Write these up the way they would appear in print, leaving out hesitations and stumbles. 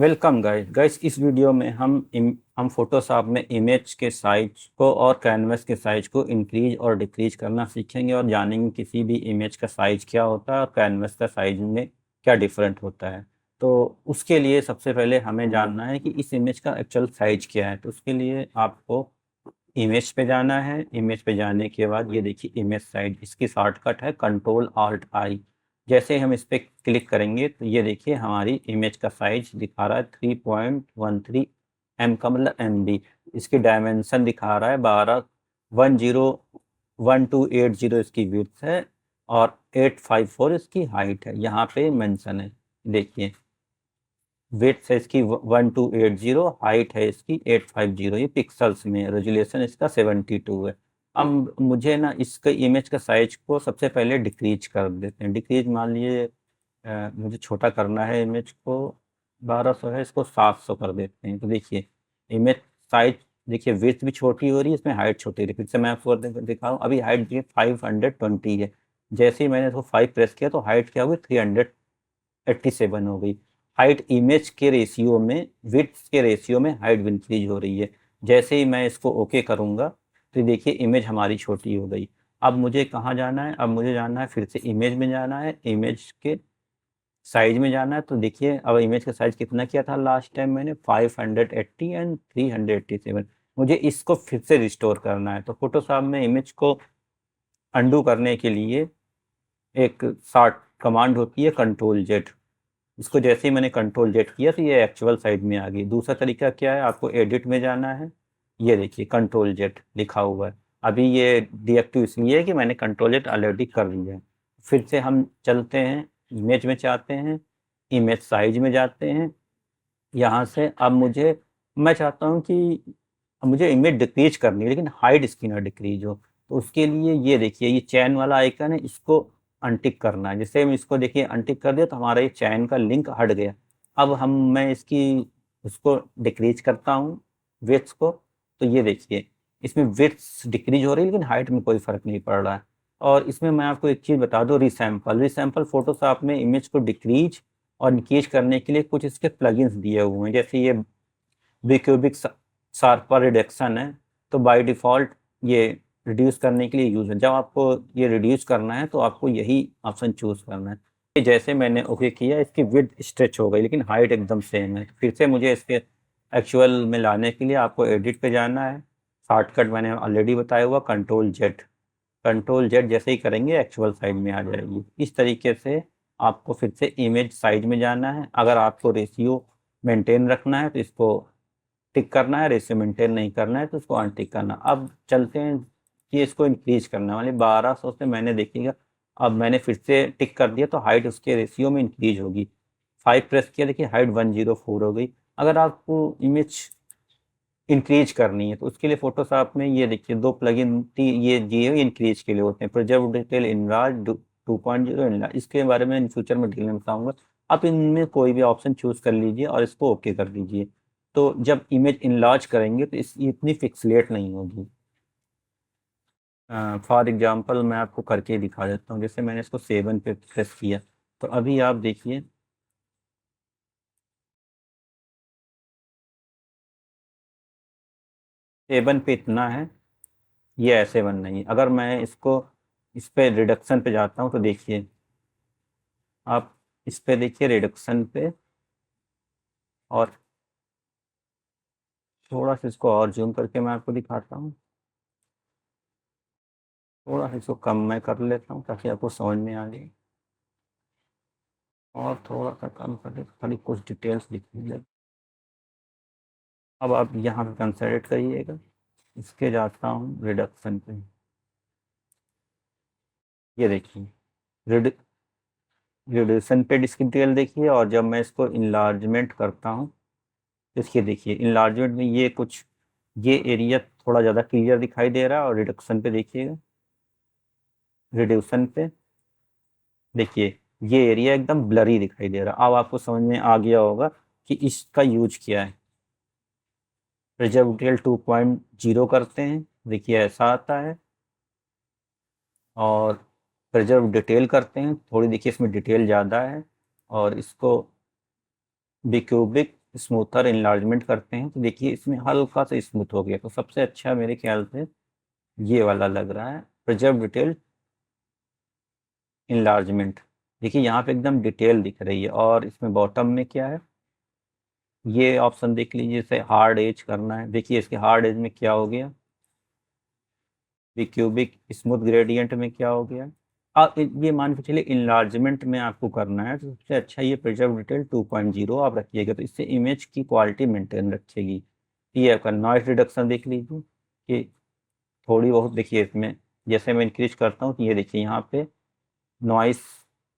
Welcome guys इस video में हम फोटोशॉप में इमेज के साइज को और कैनवस के साइज को इंक्रीज और डिक्रीज करना सीखेंगे और जानेंगे किसी भी इमेज का साइज क्या होता है और कैनवस का साइज में क्या डिफरेंट होता है। तो उसके लिए सबसे पहले हमें जानना है कि इस इमेज का एक्चुअल साइज क्या है। तो उसके लिए आपको इमेज पे जाना है। इमेज पे जाने के बाद ये देखिए इमेज साइज, इसकी शॉर्टकट है Ctrl+Alt+I। जैसे हम इस पे क्लिक करेंगे तो ये देखिए हमारी इमेज का साइज दिखा रहा है 3.13 एम का मतलब MB। इसकी डायमेंशन दिखा रहा है 1280 इसकी विड्थ है और 854 इसकी हाइट है। यहाँ पे मेंशन है, देखिए विड्थ है इसकी 1280, हाइट है इसकी 850। ये पिक्सल्स में, रेजोल्यूशन इसका 72 है। अब मुझे ना इसके इमेज का साइज को सबसे पहले डिक्रीज कर देते हैं। डिक्रीज मान लीजिए मुझे छोटा करना है, इमेज को 1200 है, इसको 700 कर देते हैं। तो देखिए इमेज साइज, देखिए विड्थ भी छोटी हो रही है, इसमें हाइट छोटी हो रही है। फिर से मैं आपको दिखाऊँ, अभी हाइट देखिए 520 है। जैसे ही मैंने इसको 5 प्रेस किया तो हाइट क्या हुई, 387 हो गई। हाइट इमेज के रेशियो में, विड्थ के रेशियो में हाइट इंक्रीज हो रही है। जैसे ही मैं इसको ओके करूँगा तो देखिए इमेज हमारी छोटी हो गई। अब मुझे कहाँ जाना है, अब मुझे जाना है फिर से इमेज में जाना है, इमेज के साइज में जाना है। तो देखिए अब इमेज का साइज कितना किया था लास्ट टाइम मैंने, 580 एंड 387। मुझे इसको फिर से रिस्टोर करना है। तो फोटोशॉप में इमेज को अंडू करने के लिए एक शॉर्ट कमांड होती है Ctrl+Z। इसको जैसे ही मैंने Ctrl+Z किया तो ये एक्चुअल साइज में आ गई। दूसरा तरीका क्या है, आपको एडिट में जाना है। ये देखिए Ctrl+Z लिखा हुआ है। अभी ये डीएक्टिव इसलिए है कि मैंने Ctrl+Z ऑलरेडी कर लिया है। फिर से हम चलते हैं, इमेज में चाहते हैं, इमेज साइज में जाते हैं। यहाँ से अब मैं चाहता हूँ कि मुझे इमेज डिक्रीज करनी है लेकिन हाइट इसकी ना डिक्रीज हो। तो उसके लिए ये देखिए ये चैन वाला आइकन है, इसको अनटिक करना है। जैसे हम इसको देखिए अनटिक कर दिया तो हमारा ये चैन का लिंक हट गया। अब मैं इसकी उसको डिक्रीज करता हूँ, विड्थ को। तो ये देखिए इसमें विड्थ डिक्रीज हो रही है लेकिन हाइट में कोई फर्क नहीं पड़ रहा है। और इसमें मैं आपको एक चीज़ बता दूँ, रिसैम्पल फोटोशॉप में इमेज को डिक्रीज और इंक्रीज करने के लिए कुछ इसके प्लगइन्स दिए हुए हैं। जैसे ये बिक्यूबिक शार्पर रिडक्शन है, तो बाय डिफ़ॉल्ट ये रिड्यूस करने के लिए यूज़ है। जब आपको ये रिड्यूस करना है तो आपको यही ऑप्शन चूज़ करना है। ये जैसे मैंने ओके किया, इसकी विड्थ स्ट्रेच हो गई लेकिन हाइट एकदम सेम है। फिर से मुझे इसके एक्चुअल में लाने के लिए आपको एडिट पे जाना है। शॉर्टकट मैंने ऑलरेडी बताया हुआ Ctrl+Z जैसे ही करेंगे एक्चुअल साइज में आ जाएगी। इस तरीके से आपको फिर से इमेज साइज में जाना है। अगर आपको रेशियो मेंटेन रखना है तो इसको टिक करना है, रेशियो मेंटेन नहीं करना है तो उसको अनटिक करना। अब चलते हैं कि इसको इंक्रीज करना वाले 1200 से मैंने देखिएगा, अब मैंने फिर से टिक कर दिया तो हाइट उसके रेशियो में इंक्रीज होगी। 5 प्रेस किया, देखिए हाइट 104 हो गई। अगर आपको इमेज इंक्रीज करनी है तो उसके लिए फोटोशॉप में ये देखिए दो प्लगइन ये दिए इंक्रीज के लिए होते हैं, प्रिजर्व डिटेल इनलार्ज 2.0 इनलार्ज। इसके बारे में इन फ्यूचर में डिटेल में बताऊंगा। आप इनमें कोई भी ऑप्शन चूज कर लीजिए और इसको ओके कर दीजिए। तो जब इमेज इनलार्ज करेंगे तो इतनी पिक्सलेट नहीं होगी। फॉर एग्जांपल मैं आपको करके दिखा देता हूँ। जैसे मैंने इसको 7 पे प्रेस किया तो अभी आप देखिए 7 पे इतना है, ये ऐसे वन नहीं। अगर मैं इसको इस पे रिडक्शन पे जाता हूँ तो देखिए आप इस पे देखिए रिडक्शन पे, और थोड़ा सा इसको और जूम करके मैं आपको दिखाता हूँ। थोड़ा सा इसको कम मैं कर लेता हूँ ताकि आपको समझ में आ जाए, और थोड़ा सा कम कर दे खाली कुछ डिटेल्स दिखने। अब आप यहाँ पे कंसंट्रेट करिएगा, इसके जाता हूँ रिडक्शन पे। ये देखिए रिड्यूशन पे इसकी डिटेल देखिए, और जब मैं इसको इनलार्जमेंट करता हूँ तो इसके देखिए इनलार्जमेंट में ये एरिया थोड़ा ज़्यादा क्लियर दिखाई दे रहा है। और रिडक्शन पे देखिएगा, रिड्यूशन पे देखिए ये एरिया एकदम ब्लरी दिखाई दे रहा है। अब आपको समझ में आ गया होगा कि इसका यूज क्या है। रिजर्व डिटेल 2.0 करते हैं, देखिए ऐसा आता है। और प्रिजर्व डिटेल करते हैं, थोड़ी देखिए इसमें डिटेल ज़्यादा है। और इसको बिक्यूबिक स्मूथर इनलार्जमेंट करते हैं तो देखिए इसमें हल्का सा स्मूथ हो गया। तो सबसे अच्छा मेरे ख्याल से ये वाला लग रहा है, प्रिजर्व डिटेल इनलार्जमेंट। देखिए यहाँ पे एकदम डिटेल दिख रही है। और इसमें बॉटम में क्या है, ये ऑप्शन देख लीजिए, इसे हार्ड एज करना है। देखिए इसके हार्ड एज में क्या हो गया, क्यूबिक स्मूथ ग्रेडियंट में क्या हो गया। आप ये मान के चलिए इनलार्जमेंट में आपको करना है तो सबसे अच्छा ये प्रिजर्व डिटेल 2.0 आप रखिएगा, तो इससे इमेज की क्वालिटी मेंटेन रखेगी। ये आपका नॉइस रिडक्शन देख लीजिए कि थोड़ी बहुत, देखिए इसमें जैसे मैं इंक्रीज करता हूँ तो ये देखिए यहाँ पे नॉइस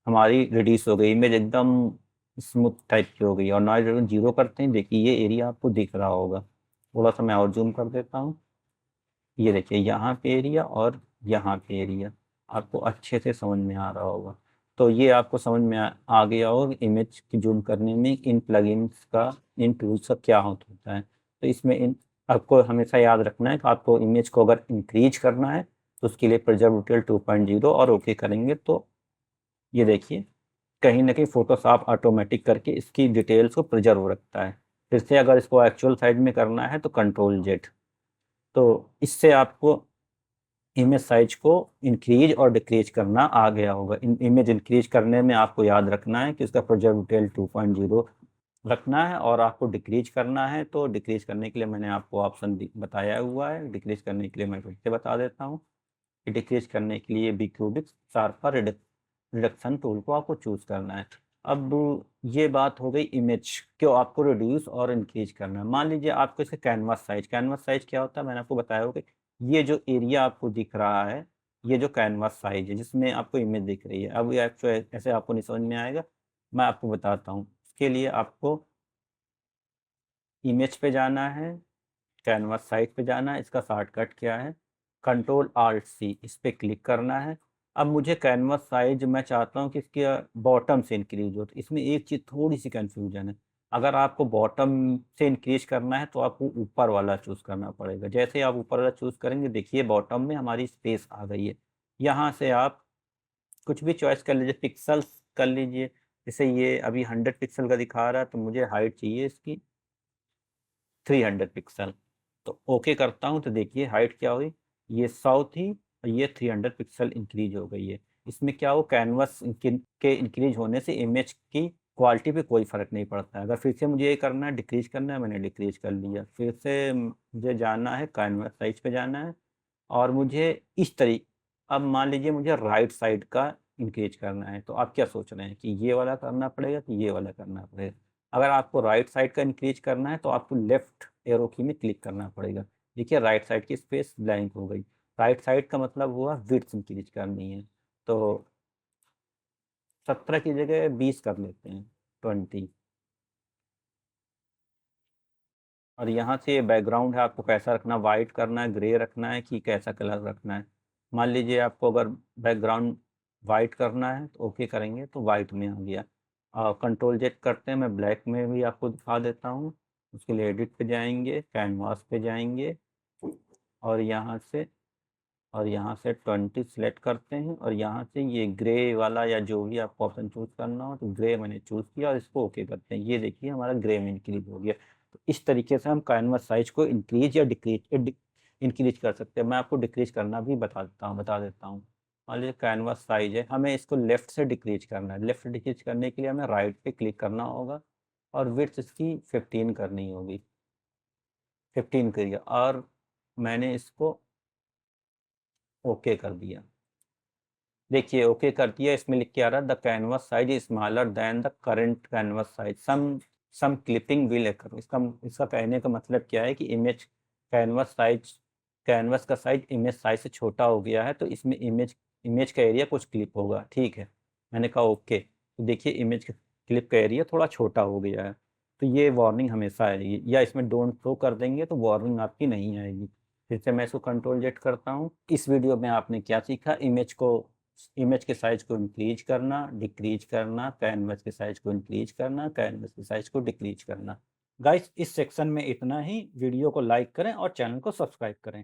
हमारी रिड्यूस हो गई, इमेज एकदम स्मूथ टाइप की हो गई। और नॉइस रिडक्शन 0 करते हैं, देखिए ये एरिया आपको दिख रहा होगा। थोड़ा सा मैं और जूम कर देता हूँ, ये देखिए यहाँ पे एरिया और यहाँ पे एरिया आपको अच्छे से समझ में आ रहा होगा। तो ये आपको समझ में आ गया होगा इमेज की जूम करने में इन प्लगइन्स का, इन टूल्स का क्या होता है। तो इसमें इन आपको हमेशा याद रखना है कि आपको इमेज को अगर इंक्रीज करना है तो उसके लिए प्रिजर्व डिटेल 2.0 और ओके करेंगे तो ये देखिए कहीं ना कहीं फोटोशॉप ऑटोमेटिक करके इसकी डिटेल्स को प्रिजर्व रखता है। फिर से अगर इसको एक्चुअल साइज में करना है तो कंट्रोल जेड। तो इससे आपको इमेज साइज को इंक्रीज और डिक्रीज करना आ गया होगा। इमेज इंक्रीज करने में आपको याद रखना है कि इसका प्रोजेक्ट डिटेल 2.0 रखना है, और आपको डिक्रीज करना है तो डिक्रीज करने के लिए मैंने आपको ऑप्शन बताया हुआ है। डिक्रीज करने के लिए मैं फिर से बता देता हूँ कि डिक्रीज करने के लिए बिक्यूबिक शार्पर रिडक्शन टूल को आपको चूज करना है। अब ये बात हो गई इमेज क्यों आपको रिड्यूस और इंक्रीज करना है। मान लीजिए आपको इसका कैनवास साइज क्या होता है, मैंने आपको बताया होगा। ये जो एरिया आपको दिख रहा है, ये जो कैनवास साइज है जिसमें आपको इमेज दिख रही है, अब ये ऐसे आपको नहीं समझ में आएगा, मैं आपको बताता हूँ। इसके लिए आपको इमेज पे जाना है, कैनवास साइज पे जाना है। इसका शॉर्टकट क्या है, कंट्रोल आल्ट सी, इस पर क्लिक करना है। अब मुझे कैनवास साइज मैं चाहता हूँ कि इसके बॉटम से इंक्रीज हो। तो इसमें एक चीज़ थोड़ी सी कन्फ्यूजन है, अगर आपको बॉटम से इंक्रीज करना है तो आपको ऊपर वाला चूज़ करना पड़ेगा। जैसे आप ऊपर वाला चूज़ करेंगे देखिए बॉटम में हमारी स्पेस आ गई है। यहाँ से आप कुछ भी चॉइस कर लीजिए, पिक्सल्स कर लीजिए। जैसे ये अभी 100 पिक्सल का दिखा रहा है तो मुझे हाइट चाहिए इसकी 300 पिक्सल। तो ओके करता हूँ तो देखिए हाइट क्या हुई, ये 100 थी और ये 300 पिक्सल इंक्रीज हो गई है। इसमें क्या हो, कैनवस के इंक्रीज होने से इमेज की क्वालिटी पे कोई फ़र्क नहीं पड़ता है। अगर फिर से मुझे ये करना है, डिक्रीज करना है, मैंने डिक्रीज कर लिया। फिर से मुझे जाना है कैनवस साइज पे जाना है और मुझे इस तरीके, अब मान लीजिए मुझे राइट साइड का इंक्रीज करना है तो आप क्या सोच रहे हैं कि ये वाला करना पड़ेगा कि ये वाला करना पड़ेगा। अगर आपको राइट साइड का इंक्रीज करना है तो आपको लेफ्ट एरो की में क्लिक करना पड़ेगा। देखिए राइट साइड की स्पेस ब्लैंक हो गई। राइट साइड का मतलब हुआ विड्थ इंक्रीज करनी है, तो 17 की जगह 20 कर लेते हैं, 20। और यहाँ से बैकग्राउंड है, आपको कैसा रखना, वाइट करना है, ग्रे रखना है कि कैसा कलर रखना है। मान लीजिए आपको अगर बैकग्राउंड वाइट करना है तो ओके करेंगे तो वाइट में आ गया। कंट्रोल जेड करते हैं, मैं ब्लैक में भी आपको दिखा देता हूँ। उसके लिए एडिट पे जाएंगे, कैनवास पे जाएंगे और यहाँ से 20 सेलेक्ट करते हैं और यहाँ से ये ग्रे वाला या जो भी आपको ऑप्शन चूज़ करना हो तो ग्रे मैंने चूज़ किया और इसको ओके करते हैं। ये देखिए हमारा ग्रे में इंक्रीज हो गया। तो इस तरीके से हम कैनवास साइज को इंक्रीज या डिक्रीज इंक्रीज कर सकते हैं। मैं आपको डिक्रीज करना भी बता देता हूँ। मान लीजिए कैनवास साइज है, हमें इसको लेफ्ट से डिक्रीज करना है। लेफ्ट डिक्रीज करने के लिए हमें राइट पे क्लिक करना होगा और विड्थ इसकी 15 करनी होगी। 15 करिए और मैंने इसको ओके कर दिया। देखिए ओके कर दिया, इसमें लिख के आ रहा है the canvas size is smaller than the current canvas size, some clipping will occur। इसका कहने का मतलब क्या है कि कैनवास का साइज इमेज साइज से छोटा हो गया है तो इसमें इमेज का एरिया कुछ क्लिप होगा। ठीक है, मैंने कहा ओके, तो देखिए इमेज का क्लिप का एरिया थोड़ा छोटा हो गया है। तो ये वार्निंग हमेशा आएगी, या इसमें डोंट शो कर देंगे तो वार्निंग आपकी नहीं आएगी। फिर से मैं इसको कंट्रोल जेड करता हूँ। इस वीडियो में आपने क्या सीखा, इमेज के साइज को इंक्रीज करना, डिक्रीज करना, कैनवस के साइज को इंक्रीज करना, कैनवस के साइज को डिक्रीज करना। गाइस इस सेक्शन में इतना ही। वीडियो को लाइक करें और चैनल को सब्सक्राइब करें।